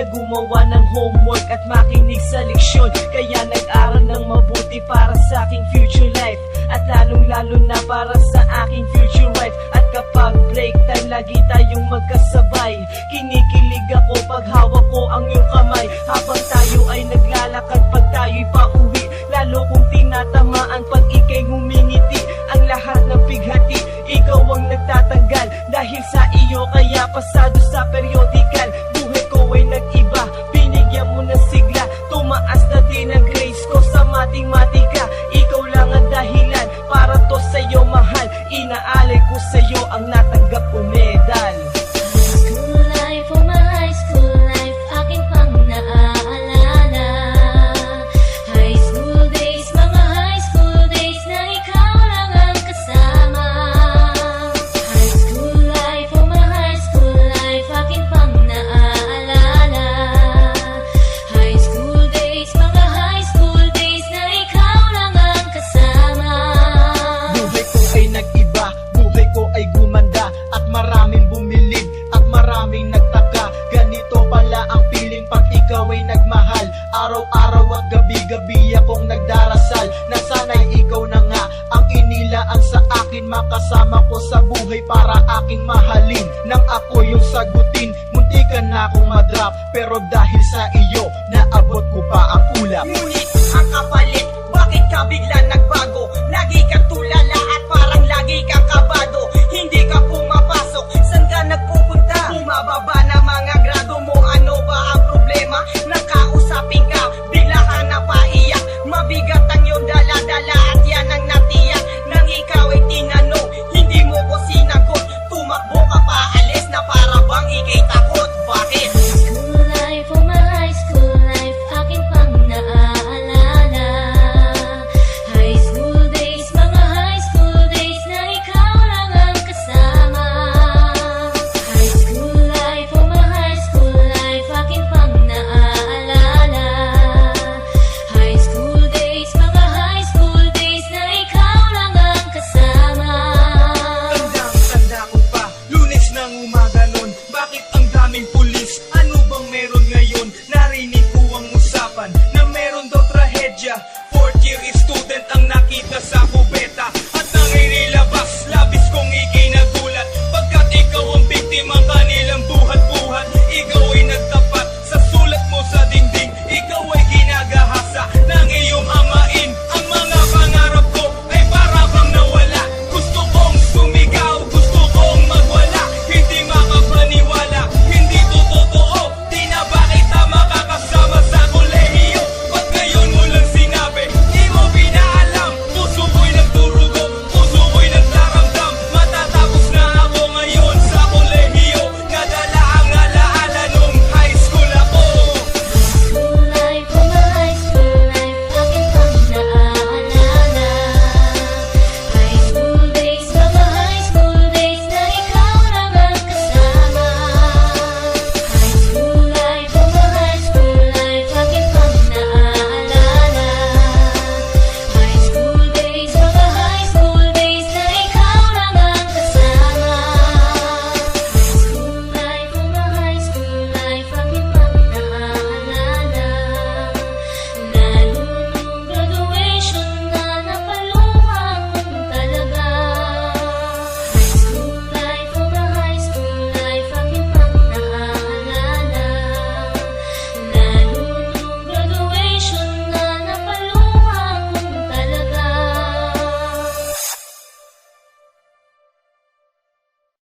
na gumawa ng homework at makinig sa leksyon. Kaya nag-aral ng mabuti para sa aking future life, at lalong-lalo na para sa aking future wife. At kapag break time, lagi tayong magkasabay. Kinikilig ako pag hawak ko ang iyong kamay, habang tayo ay naglalakad pag tayo'y pauwi. Lalo kong tinatamaan pag ika'y ngumingiti. Ang lahat ng bighati, ikaw ang nagtatanggal. Dahil sa iyo kaya pasado sa periodical. Buhay ko ay nag-iba, binigyan mo ng sigla. Tumaas na din ang grades ko sa matematika. Ikaw lang ang dahilan para to sa'yo mahal. Inaalay ko sa'yo ang natanggap kong medal. School life, oh my high school life, akin pang naaalala. High school days, mga high school days na ikaw lang ang kasama. High school life, oh my high school life, akin pang naaalala. High school days, mga high school days na ikaw lang ang kasama. Buhay ko ay nag-iba, buhay ko ay gumanda, at maraming bumilig, at maraming nagtaka. Ganito pala ang feeling pag ikaw ay nagmahal. Araw-araw at gabi-gabi akong nagdarasal na sana'y ikaw na nga ang inilaan sa akin. Makasama ko sa buhay para aking mahalin. Nang ako yung sagutin, muntikan na akong madrop, pero dahil sa iyo, naabot ko pa ang ulap. Ngunit ang kapalit, bakit ka bigla